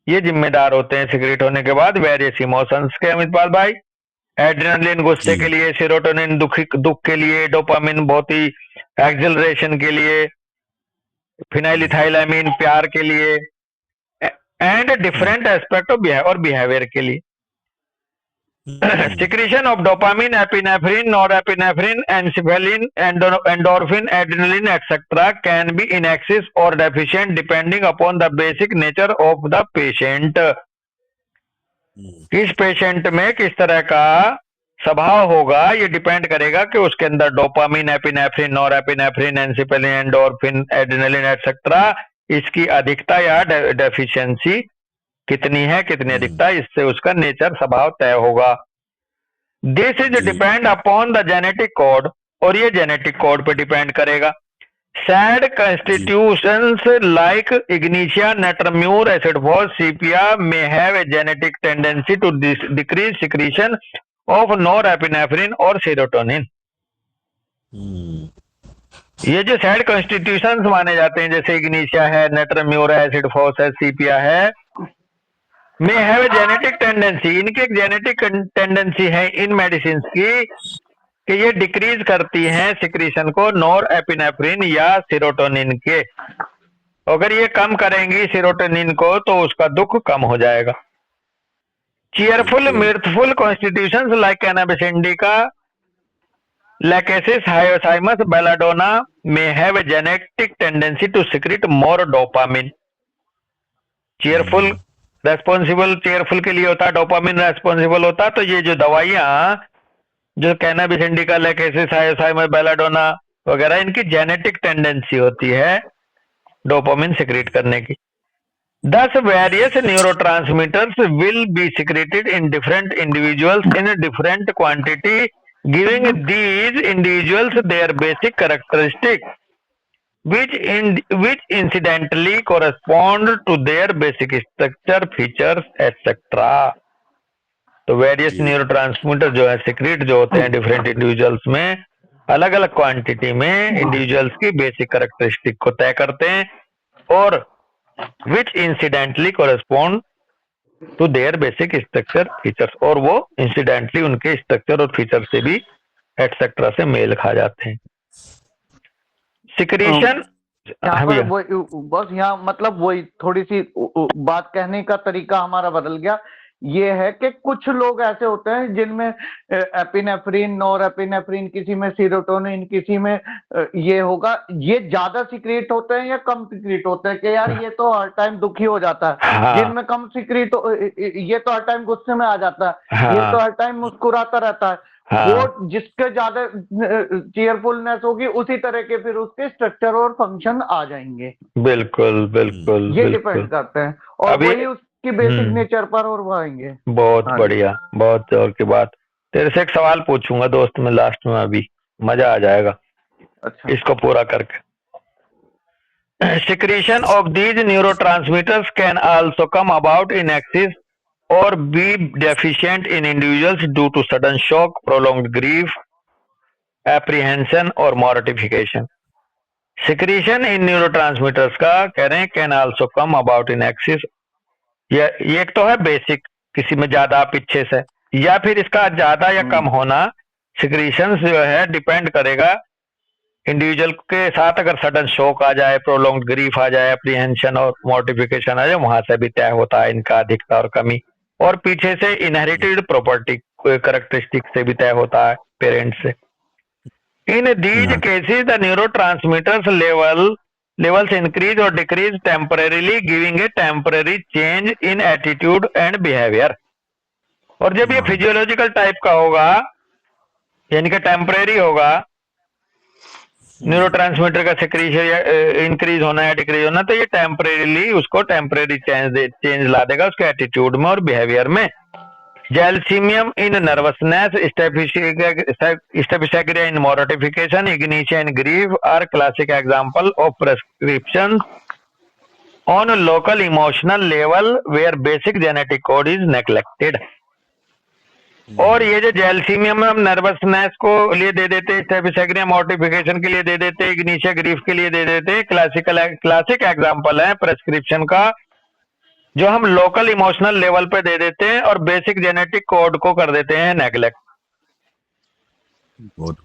ये जिम्मेदार होते हैं सिक्रेट होने के बाद वेरियस इमोशंस के। अमितपाल भाई, एड्रेनलिन गुस्से जी। के लिए, सेरोटोनिन दुख के लिए, डोपामिन बहुत ही एक्सिलरेशन के लिए, फिनाइलिथाइलामीन प्यार के लिए, and different aspect of behaviour के लिए। Secretion of dopamine, epinephrine, norepinephrine, encephalin, endorphin, adrenaline, etc. can be in excess or deficient depending upon the basic nature of the patient। किस पेशेंट में किस तरह का स्वभाव होगा ये डिपेंड करेगा कि उसके अंदर dopamine, epinephrine, norepinephrine, enkephalin, endorphin, adrenaline etcetera इसकी अधिकता या डेफिशिएंसी कितनी है, कितनी अधिकता, इससे उसका नेचर स्वभाव तय होगा। This is depend upon the genetic code, और ये जेनेटिक कोड पे डिपेंड करेगा। Sad constitutions like Ignitia, Netramure, Acidphos, sepia may have a genetic tendency to decrease secretion of norepinephrine or serotonin। ये जो सैड कॉन्स्टिट्यूशंस माने जाते हैं जैसे इग्निशिया है, नेट्राम्यूर है, एसिडफॉस है, सीपिया है, मे हैव ए जेनेटिक टेंडेंसी, इनकी एक जेनेटिक टेंडेंसी है इन मेडिसिन की कि ये डिक्रीज करती हैं सिक्रीशन को नॉर एपिनेफ्रिन या सेरोटोनिन के। अगर ये कम करेंगी सेरोटोनिन को तो उसका दुख कम हो जाएगा। Cheerful mirthful constitutions like cannabis indica, lachesis, hyoscyamus, belladonna may have a genetic tendency to secrete more dopamine. Cheerful responsible, cheerful के लिए होता है, डोपामिन रेस्पॉन्सिबल होता है। तो ये जो दवाइयां जो cannabis indica, lachesis, hyoscyamus, belladonna वगैरह, इनकी जेनेटिक टेंडेंसी होती है डोपामिन सिक्रीट करने की। Thus, various neurotransmitters will be secreted in different individuals in a different quantity, giving these individuals their basic characteristics, which incidentally correspond to their basic structure, features, etc. तो वेरियस न्यूरोट्रांसमीटर जो है सिक्रीट जो होते हैं डिफरेंट इंडिविजुअल्स में अलग अलग क्वांटिटी में इंडिविजुअल्स की बेसिक कैरेक्टरिस्टिक को तय करते हैं, और which incidentally correspond to their basic structure features, और वो इंसिडेंटली उनके स्ट्रक्चर और फीचर से भी एटसेट्रा से मेल खा जाते हैं। सिक्रीशन बस यहाँ मतलब वही थोड़ी सी बात कहने का तरीका हमारा बदल गया। ये है कि कुछ लोग ऐसे होते हैं जिनमें एपिनेफ्रिन, नॉरएपिनेफ्रिन, किसी में सेरोटोनिन, किसी में ये होगा, ये ज्यादा सीक्रेट होते हैं या कम सीक्रेट होते हैं कि यार ये तो हर टाइम दुखी हो जाता है। हाँ। जिनमें कम सीक्रेट ये तो हर टाइम गुस्से में आ जाता है। हाँ। ये तो हर टाइम मुस्कुराता रहता है। हाँ। वो जिसके ज्यादा चीयरफुलनेस होगी उसी तरह के फिर उसके स्ट्रक्चर और फंक्शन आ जाएंगे। बिल्कुल बिल्कुल ये डिपेंड करते हैं, और वही उसकी बेसिक नेचर पर और वो आएंगे। बहुत बढ़िया, बहुत जोर की बात। तेरे से एक सवाल पूछूंगा दोस्त मैं लास्ट में, अभी मजा आ जाएगा। अच्छा, इसको पूरा करके। Secretion of these neurotransmitters can also come about in excess or be deficient in individuals due to sudden shock, prolonged grief, apprehension or mortification। Secretion in neurotransmitters का कह रहे हैं can also come about in excess। ये एक तो है बेसिक, किसी में ज्यादा पीछे से, या फिर इसका ज्यादा या कम होना सिक्रीशंस जो है डिपेंड करेगा इंडिविजुअल के साथ। अगर सडन शॉक आ जाए, प्रोलॉन्ग्ड ग्रीफ आ जाए, एप्रीहेंशन और मॉर्टिफिकेशन आ जाए, वहां से भी तय होता है इनका अधिकता और कमी। और पीछे से इनहेरिटेड प्रॉपर्टी कैरेक्टरिस्टिक से भी तय होता है पेरेंट्स से। इन दीज हाँ। Cases the neurotransmitters levels increase or decrease temporarily, giving a temporary change in attitude and behavior. और जब ये हाँ। फिजियोलॉजिकल टाइप का होगा, यानी कि टेम्परेरी होगा, न्यूरोट्रांसमीटर का सिक्रीशन इंक्रीज होना या डिक्रीज होना, तो ये टेम्परेरीली उसको टेम्परेरी चेंज ला देगा उसके एटीट्यूड में और बिहेवियर में. Gelsemium in nervousness, staphysagria in mortification, ignatia in grief are classic example of prescription on local emotional level where basic genetic code is neglected. और ये जो जैल्सीमियम हम नर्वसनेस को लिए दे देते, स्टेफिसेग्रिया मोर्टिफिकेशन के लिए दे देते, इग्निशिया ग्रीफ के लिए दे देते, क्लासिक एग्जांपल है प्रेस्क्रिप्शन का, जो हम लोकल इमोशनल लेवल पे दे देते हैं और बेसिक जेनेटिक कोड को कर देते हैं नेग्लेक्ट. बहुत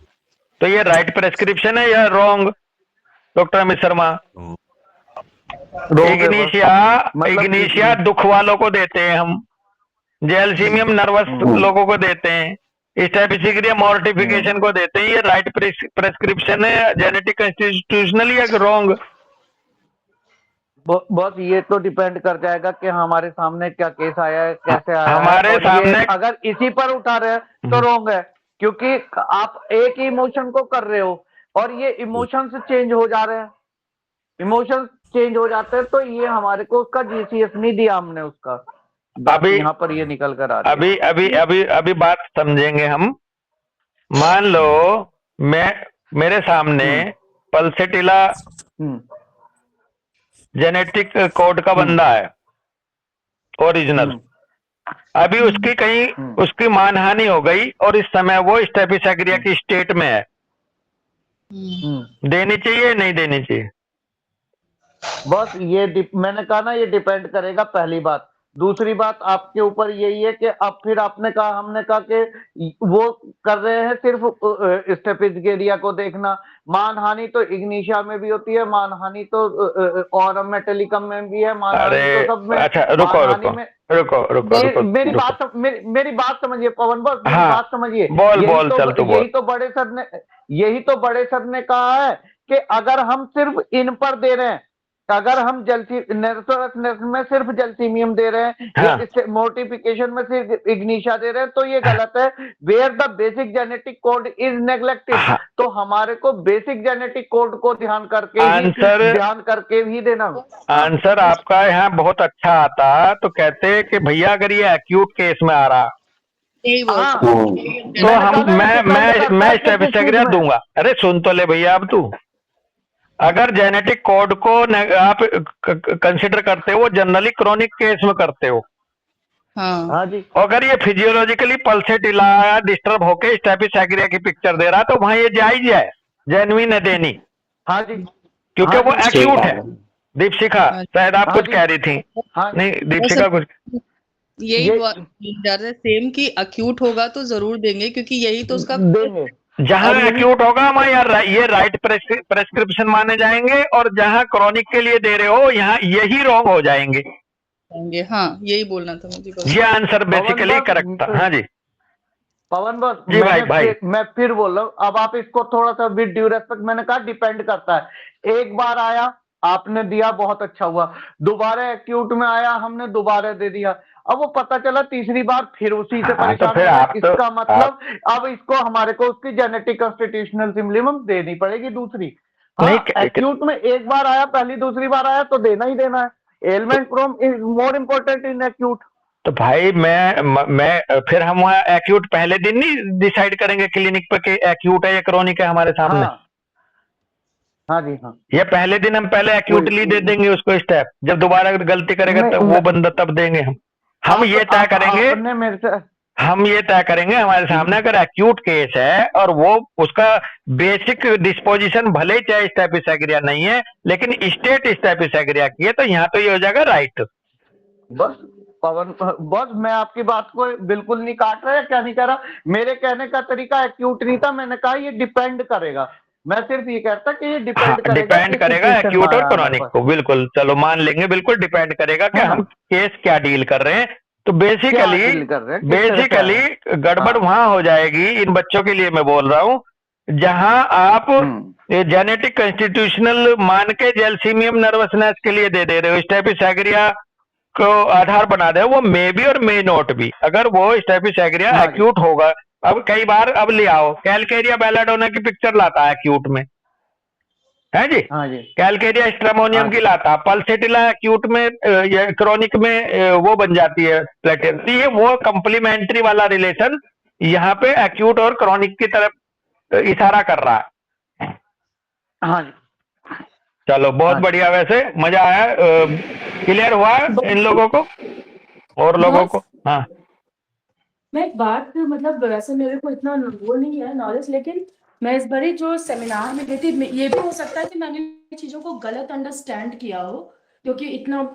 तो ये राइट प्रेस्क्रिप्शन है या wrong, doctor Amit Sharma? Wrong है बस। इग्निशिया दुख वालों को देते हैं हम, जैल्सीमियम नर्वस लोगों को देते हैं, स्टेफिसेग्रिया मोर्टिफिकेशन को देते हैं. ये राइट प्रेस्क्रिप्शन है जेनेटिक कंस्टिट्यूशनल या रॉन्ग? बस ये तो डिपेंड कर जाएगा कि हमारे सामने क्या केस आया है, कैसे आया हमारे है, और सामने- ये अगर इसी पर उठा रहे हैं तो रॉन्ग है, क्योंकि आप एक ही इमोशन को कर रहे हो और ये इमोशंस चेंज हो जा रहे हैं, इमोशंस चेंज हो जाते हैं, तो ये हमारे को उसका जीसीएस नहीं दिया हमने उसका. अभी- यहाँ पर ये निकल कर आ रही है. अभी अभी अभी अभी बात समझेंगे हम. मान लो मेरे सामने पल्सेटिला हम्म, जेनेटिक कोड का बंदा है, ओरिजिनल. हम्म, अभी उसकी कहीं उसकी मानहानि हो गई और इस समय वो स्टेफिसेग्रिया की स्टेट में है. देनी चाहिए नहीं देनी चाहिए? बस ये मैंने कहा ना, ये डिपेंड करेगा, पहली बात. दूसरी बात आपके ऊपर यही है कि अब फिर आपने कहा, हमने कहा कि वो कर रहे हैं सिर्फ स्टेफिसेग्रिया को देखना. मानहानि तो इग्निशिया में भी होती है, मानहानि तो और मेटेलिकम में भी है, मानहानि अरे तो सब में. अच्छा, रुको मानहानि रुको में रुको रुको रुको मेरी रुको. बात मेरी बात समझिए पवन बस, मेरी हाँ, बात समझिए. बोल बोल चल तू बोल. यही तो बड़े सर ने कहा है कि अगर हम सिर्फ इन पर दे रहे हैं, अगर हम नर्वसनेस में सिर्फ जैल्सीमियम दे रहे हैं, हाँ. या मोर्टिफिकेशन में सिर्फ इग्निशिया दे रहे हैं, तो ये गलत है. Where the basic genetic code is neglected, हाँ. तो हमारे को बेसिक जेनेटिक कोड को ध्यान करके ही देना. आंसर आपका यहाँ बहुत अच्छा आता, तो कहते हैं कि भैया अगर ये एक्यूट केस में आ रहा यही बोल हाँ. तो हम मैं स्टेफिसेग्रिया दूंगा. अरे सुन तो ले भैया, अब तू अगर जेनेटिक कोड को आप कंसिडर करते हो, जनरली क्रोनिक केस में करते हो. हाँ जी. अगर ये फिजियोलॉजिकली पल्सेटिला डिस्टर्ब होके स्टेफिसेग्रिया की पिक्चर दे रहा, तो वहां ये जायज है, जेन्युइन है देनी, हाँ जी. क्योंकि हाँ वो जी. एक्यूट है. दीपशिखा शायद आप हाँ कुछ जी. कह रही थी. हाँ. नहीं दीपशिखा कुछ यही ये- डर है सेम कि अक्यूट होगा तो जरूर देंगे, क्योंकि यही तो उसका देंगे. जहां और यही- एक्यूट होगा वहां ये राइट प्रेस्क्रिप्शन माने जाएंगे, और जहां क्रॉनिक के लिए दे रहे हो यहाँ यही रॉन्ग हो जाएंगे. देंगे. हाँ, यही बोलना था मुझे बस. ये आंसर बेसिकली बस- करेक्ट था. हाँ जी पवन बस, जी भाई. मैं फिर बोल रहा हूँ, अब आप इसको थोड़ा सा विद ड्यू रेस्पेक्ट, मैंने कहा डिपेंड करता है. एक बार आया, आपने दिया, बहुत अच्छा हुआ. दोबारा एक्यूट में आया, हमने दोबारा दे दिया. अब वो पता चला तीसरी बार फिर उसी से हाँ, तो परेशान फिर हो आप गए. तो- इसका मतलब अब इसको हमारे को उसकी जेनेटिक कॉन्स्टिट्यूशनल सिम्बलिज्म देनी पड़ेगी दूसरी. नहीं, हाँ, एक्यूट में एक बार आया, पहली दूसरी बार आया तो देना ही देना है. Element from is more important in acute. तो भाई मैं फिर हम वहाँ एक्यूट पहले दिन नहीं डिसाइड करेंगे क्लिनिक पे कि एक्यूट है या क्रोनिक है हमारे सामने. हाँ. हाँ जी. हाँ. ये पहले दिन हम पहले एक्यूटली दे देंगे उसको स्टेप, जब दोबारा गलती करेगा तब वो बंदा तब देंगे हम ये तय करेंगे. आपने मेरे से हम ये तय करेंगे हमारे सामने अगर एक्यूट केस है और वो उसका बेसिक डिस्पोजिशन भले ही चाहे स्टेफिसेग्रिया नहीं है लेकिन स्टेट स्टेफिसेग्रिया की है, तो यहाँ तो ये हो जाएगा राइट. बस पवन बस, मैं आपकी बात को बिल्कुल नहीं काट रहा है, क्या नहीं कह रहा. मेरे कहने का तरीका एक्यूट नहीं था, मैंने कहा ये डिपेंड करेगा. मैं सिर्फ ये कहता कि ये डिपेंड करेगा एक्यूट और क्रोनिक को. बिल्कुल, चलो मान लेंगे, बिल्कुल डिपेंड करेगा कि हम केस क्या डील कर रहे हैं. तो बेसिकली गड़बड़ वहां हो जाएगी. इन बच्चों के लिए मैं बोल रहा हूँ जहां आप जेनेटिक कॉन्स्टिट्यूशनल मान के जेलसीमियम नर्वसनेस के लिए दे रहे हो, स्टेपिसैग्रिया को आधार बना दे, वो मे बी और मे नॉट भी। अगर वो स्टेपिसैग्रिया हाँ जी। एक्यूट होगा, अब कई बार अब ले आओ कैलकेरिया बेलाडोना की पिक्चर लाता है एक्यूट में, है जी, हाँ जी। कैलकेरिया स्ट्रेमोनियम हाँ की जी। लाता, पल्सेटिला एक्यूट में या क्रॉनिक में वो बन जाती है प्लेटेट। तो ये वो कंप्लीमेंट्री वाला रिलेशन यहाँ पे एक्यूट और क्रॉनिक की तरफ इशारा कर रहा है। हाँ जी। चलो बहुत हाँ जी। बढ़िया, वैसे मजा आया। क्लियर हुआ इन लोगों को और लोगों को? हाँ मैं एक बात, मतलब वैसे मेरे को इतना वो नहीं है नॉलेज, लेकिन मैं इस बारी जो सेमिनार में गई थी, ये भी हो सकता है कि मैंने चीजों को गलत अंडरस्टैंड किया हो, क्योंकि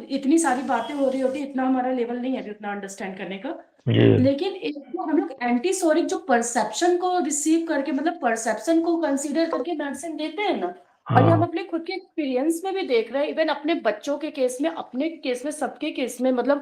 इतनी सारी बातें हो रही होती, इतना हमारा लेवल नहीं है अभी उतना अंडरस्टैंड करने का। जी। लेकिन एक जो हम लोग एंटीसोरिक जो परसेप्शन को रिसीव करके, मतलब परसेप्शन को कंसीडर करके मेडिसिन देते हैं ना, और ये हम हाँ अपने खुद के एक्सपीरियंस में भी देख रहे हैं, इवन अपने बच्चों के केस में, अपने केस में, सबके केस में, मतलब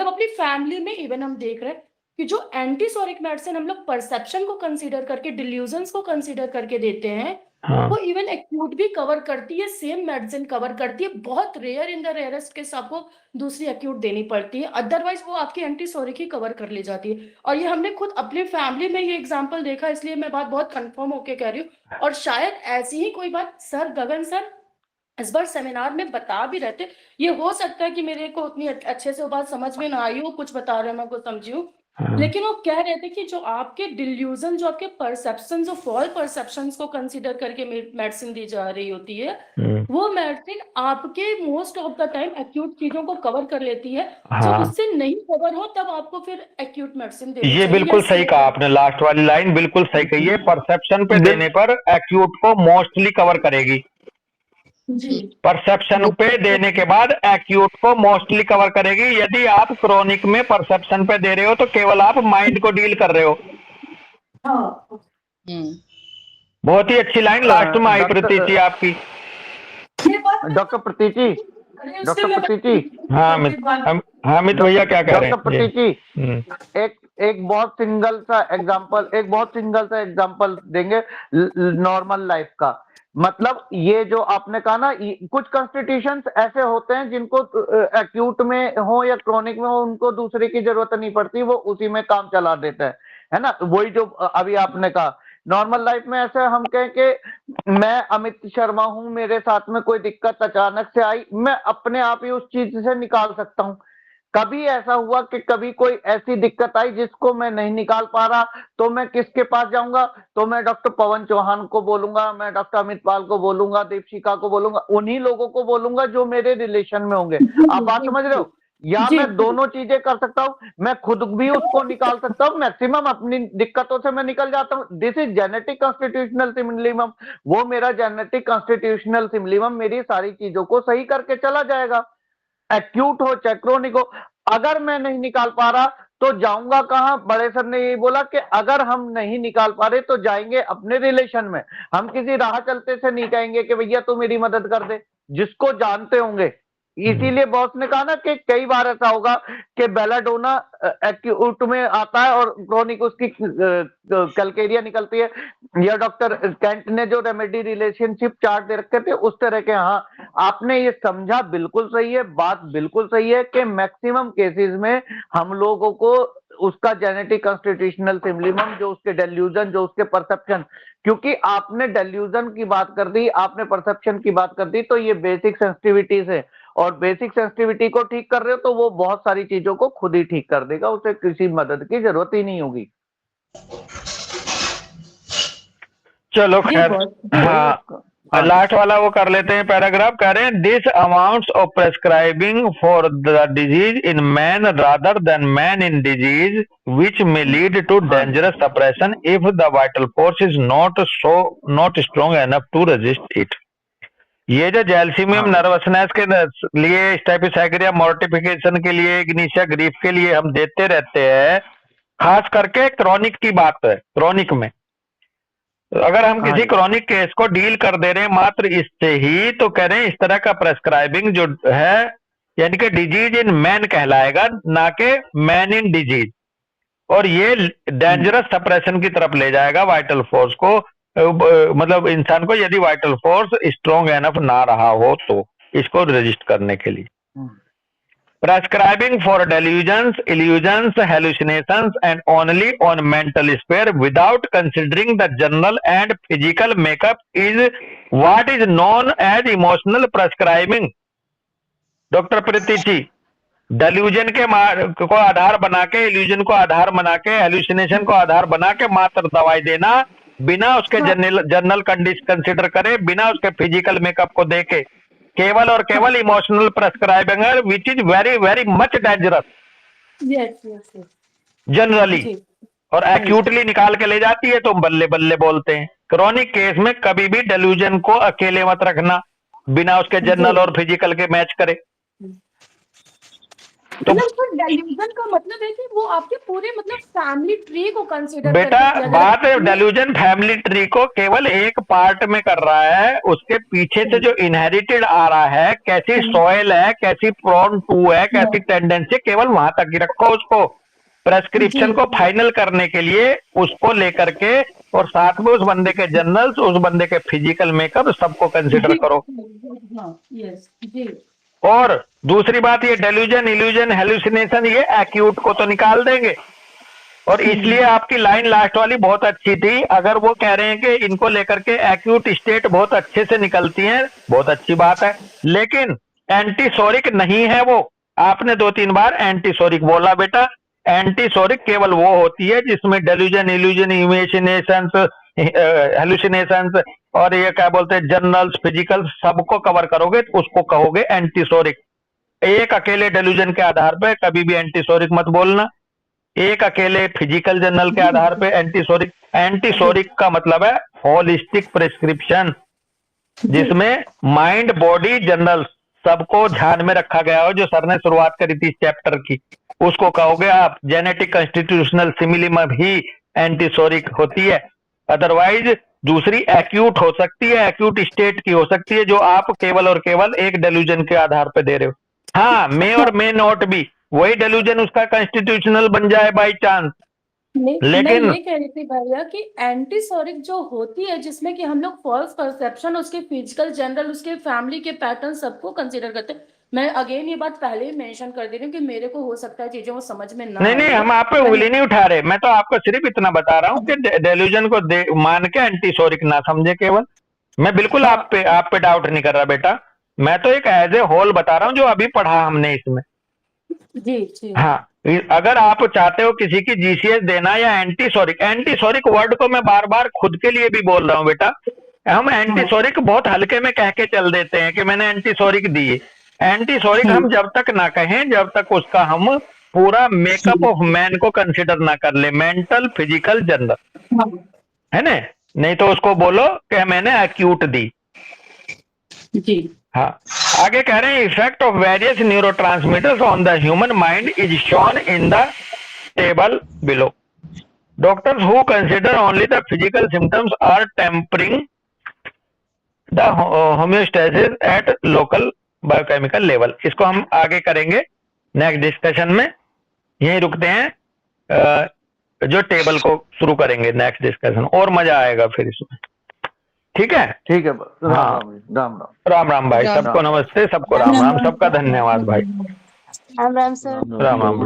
अपनी फैमिली में इवन हम देख रहे हैं कि जो एंटीसोरिक मेडिसिन हम लोग परसेप्शन को कंसीडर करके, डिल्यूजन्स को कंसीडर करके देते हैं, हाँ वो इवन एक्यूट भी कवर करती है, सेम मेडिसिन कवर करती है। बहुत rare, in the rarest case आपको दूसरी एक्यूट देनी पड़ती है, अदरवाइज वो आपकी एंटीसोरिक ही कवर कर ली जाती है। और ये हमने खुद अपने फैमिली में ये एग्जांपल देखा, इसलिए मैं बात बहुत कंफर्म होके कह रही हूँ। और शायद ऐसी ही कोई बात सर गगन सर इस बार सेमिनार में बता भी रहे थे। ये हो सकता है कि मेरे को उतनी अच्छे से वो बात समझ में ना आई हो, कुछ बता रहे हैं मैं कुछ समझी हूँ, हाँ लेकिन वो कह रहे थे कि जो आपके डिल्यूजन, जो आपके परसेप्शन, जो फॉल परसेप्शंस को कंसीडर करके मेडिसिन दी जा रही होती है, वो मेडिसिन आपके most of the time acute चीजों को कवर कर लेती है। जब हाँ उससे नहीं कवर हो तब आपको फिर एक्यूट मेडिसिन देनी ये चाहिए। बिल्कुल या सही कहा आपने, लास्ट वाली लाइन बिल्कुल सही कही है। परसेप्शन पे देने पर एक्यूट को मोस्टली कवर करेगी, जी परसेप्शन पे देने के बाद एक्यूट को मोस्टली कवर करेगी। यदि आप क्रोनिक में परसेप्शन पे दे रहे हो तो केवल आप माइंड को डील कर रहे हो। हाँ। बहुत ही अच्छी लाइन लास्ट में आई डॉक्टर प्रीति आपकी। ये बात डॉक्टर प्रतीति, अरे उसके डॉक्टर लिए प्रतीति, हाँ अमित भैया क्या कह रहे डॉक्टर हैं? प्रतीति, एक बहुत सिंगल सा एग्जांपल देंगे नॉर्मल लाइफ का। मतलब ये जो आपने कहा ना, कुछ कॉन्स्टिट्यूशंस ऐसे होते हैं जिनको एक्यूट में हो या क्रोनिक में हो, उनको दूसरे की जरूरत नहीं पड़ती, वो उसी में काम चला देता है ना। वही जो अभी आपने कहा, नॉर्मल लाइफ में ऐसे हम कहें कि मैं अमित शर्मा हूं, मेरे साथ में कोई दिक्कत अचानक से आई, मैं अपने आप ही उस चीज से निकाल सकता हूं। कभी ऐसा हुआ कि कभी कोई ऐसी दिक्कत आई जिसको मैं नहीं निकाल पा रहा, तो मैं किसके पास जाऊंगा? तो मैं डॉक्टर पवन चौहान को बोलूंगा, मैं डॉक्टर अमित पाल को बोलूंगा, दीपशिका को बोलूंगा, उन्हीं लोगों को बोलूंगा जो मेरे रिलेशन में होंगे। आप बात समझ रहे हो? या जी, मैं दोनों चीजें कर सकता हूं, मैं खुद भी उसको निकाल सकता हूं, मैक्सिमम अपनी दिक्कतों से मैं निकल जाता हूं। This is genetic constitutional similimum. वो मेरा जेनेटिक कॉन्स्टिट्यूशनल सिमिलिमम मेरी सारी चीजों को सही करके चला जाएगा, एक्यूट हो चाहे क्रोनिक हो। अगर मैं नहीं निकाल पा रहा तो जाऊंगा कहां? बड़े सर ने यही बोला कि अगर हम नहीं निकाल पा रहे तो जाएंगे अपने रिलेशन में। हम किसी राह चलते से नहीं कहेंगे कि भैया तू मेरी मदद कर दे, जिसको जानते होंगे। इसीलिए बॉस ने कहा ना कि कई बार ऐसा होगा कि बेलाडोना एक्यूट में आता है और क्रोनिक उसकी कैलकेरिया निकलती है। या डॉक्टर कैंट ने जो रेमेडी रिलेशनशिप चार्ट दे रखे थे उस तरह के। हाँ, आपने ये समझा बिल्कुल सही है, बात बिल्कुल सही है कि मैक्सिमम केसेस में हम लोगों को उसका जेनेटिक कॉन्स्टिट्यूशनल सिमिलिमम, जो उसके डेल्यूजन, जो उसके परसेप्शन, क्योंकि आपने डेल्यूजन की बात कर दी, आपने परसेप्शन की बात कर दी, तो ये बेसिक सेंसिटिविटीज है। और बेसिक सेंसिटिविटी को ठीक कर रहे हो तो वो बहुत सारी चीजों को खुद ही ठीक कर देगा, उसे किसी मदद की जरूरत ही नहीं होगी। चलो खैर, हाँ लास्ट वाला वो कर लेते हैं पैराग्राफ। कह रहे हैं this amounts of prescribing for the disease in man rather than man in disease which may lead to dangerous suppression if the vital force is not strong enough to resist it. ये जो जेलसीमियम नर्वसनेस के लिए, स्टेपिसैग्रिया मोर्टिफिकेशन के लिए, इग्निशिया ग्रीफ के लिए हम देते रहते हैं, खास करके क्रोनिक की बात है। क्रोनिक में अगर हम किसी क्रोनिक केस को डील कर दे रहे हैं मात्र इससे ही, तो कह रहे हैं इस तरह का प्रेस्क्राइबिंग जो है, यानी कि डिजीज इन मैन कहलाएगा, ना कि मैन इन डिजीज। और ये डेंजरस सप्रेशन की तरफ ले जाएगा वाइटल फोर्स को, मतलब इंसान को यदि वाइटल फोर्स स्ट्रॉन्ग एनफ ना रहा हो तो इसको रजिस्ट करने के लिए। Prescribing for delusions, illusions, hallucinations and only on mental sphere without considering the general and physical makeup is what is known as emotional prescribing। Doctor Preeti ji, delusion के को आधार बना के, इल्यूजन को आधार बना के, हेलुसिनेशन को आधार बना के मात्र दवाई देना, बिना उसके जनरल कंडीशन कंसिडर करे, बिना उसके फिजिकल मेकअप को देखे, केवल और केवल इमोशनल प्रेस्क्राइबिंग है, which is very very much dangerous generally, और एक्यूटली निकाल के ले जाती है तो बल्ले बल्ले बोलते हैं। क्रॉनिक केस में कभी भी डेल्यूजन को अकेले मत रखना बिना उसके जनरल और फिजिकल के मैच करे। तो डेल्यूजन का मतलब है कि वो आपके पूरे मतलब फैमिली ट्री को कंसीडर बेटा बात है, डेल्यूजन फैमिली ट्री को केवल एक पार्ट में कर रहा है, उसके पीछे से जो इनहेरिटेड आ रहा है, कैसी सॉइल है, कैसी प्रोन टू है, कैसी टेंडेंसी, केवल वहां तक ही रखो उसको। प्रेस्क्रिप्शन को फाइनल करने के लिए उसको लेकर के, और साथ में उस बंदे के जनरल्स, उस बंदे के फिजिकल मेकअप सबको कंसीडर करो। और दूसरी बात, ये डेल्यूजन, इल्यूजन, हेलुसिनेशन, ये एक्यूट को तो निकाल देंगे। और इसलिए आपकी लाइन लास्ट वाली बहुत अच्छी थी। अगर वो कह रहे हैं कि इनको लेकर के एक्यूट स्टेट बहुत अच्छे से निकलती है, बहुत अच्छी बात है, लेकिन एंटीसोरिक नहीं है वो। आपने 2-3 बार एंटीसोरिक बोला बेटा। एंटीसोरिक केवल वो होती है जिसमें डेल्यूजन, इल्यूजन, इमेजिनेशंस, हेलुसिनेशंस और ये क्या बोलते हैं जनरल्स, फिजिकल, सबको कवर करोगे तो उसको कहोगे एंटीसोरिक। एक अकेले डेल्यूजन के आधार पे कभी भी एंटीसोरिक मत बोलना, एक अकेले फिजिकल जनरल के आधार पे एंटीसोरिक। एंटीसोरिक का मतलब है होलिस्टिक प्रिस्क्रिप्शन, जिसमें माइंड, बॉडी, जनरल सबको ध्यान में रखा गया हो, जो सर ने शुरुआत करी थी इस चैप्टर की, उसको कहोगे आप। जेनेटिक कॉन्स्टिट्यूशनल सिमिली में भी एंटीसोरिक होती है। अदरवाइज दूसरी एक्यूट हो सकती है, एक्यूट स्टेट की हो सकती है, जो आप केवल और केवल एक डेल्यूजन के आधार पे दे रहे हो। हाँ, मे और मे नॉट भी वही डेल्यूजन उसका कॉन्स्टिट्यूशनल बन जाए बाई चांस। लेकिन मैं ये कह रही थी भैया कि एंटीसोरिक जो होती है, जिसमें कि हम लोग फॉल्स परसेप्शन, उसके फिजिकल, जनरल, उसके फैमिली के पैटर्न सबको कंसीडर करते हैं। मैं अगेन ये बात पहले ही मेंशन कर दे रही हूँ कि मेरे को हो सकता है चीजें वो समझ में ना नहीं, हम आप पे उंगली नहीं उठा रहे, मैं तो आपको सिर्फ इतना बता रहा हूँ कि डेल्यूजन को मान के एंटीसोरिक ना समझे केवल। मैं बिल्कुल आप पे डाउट नहीं कर रहा बेटा, मैं तो एक एज ए होल बता रहा हूँ जो अभी पढ़ा हमने इसमें। जी। हाँ, अगर आप चाहते हो किसी की जीसीएस देना या एंटीसोरिक वर्ड को मैं बार बार खुद के लिए भी बोल रहा हूँ बेटा। हम एंटीसोरिक बहुत हल्के में कह के चल देते हैं कि मैंने एंटीसोरिक दी है। एंटीसोरिक हम जब तक ना कहें, जब तक उसका हम पूरा मेकअप ऑफ मैन को कंसिडर ना कर ले, मेंटल, फिजिकल, जनरल, है ना। नहीं तो उसको बोलो कि मैंने एक्यूट दी जी। हाँ, आगे कह रहे हैं effect of various neurotransmitters on the human mind is shown in the table below. Doctors who consider only the physical symptoms are tempering the homeostasis at local biochemical level. इसको हम आगे करेंगे नेक्स्ट डिस्कशन में, यहीं रुकते हैं। जो टेबल को शुरू करेंगे नेक्स्ट डिस्कशन, और मजा आएगा फिर इसमें। ठीक है राम राम भाई, सबको नमस्ते, सबको राम राम, सबका धन्यवाद भाई। राम राम सर। राम राम।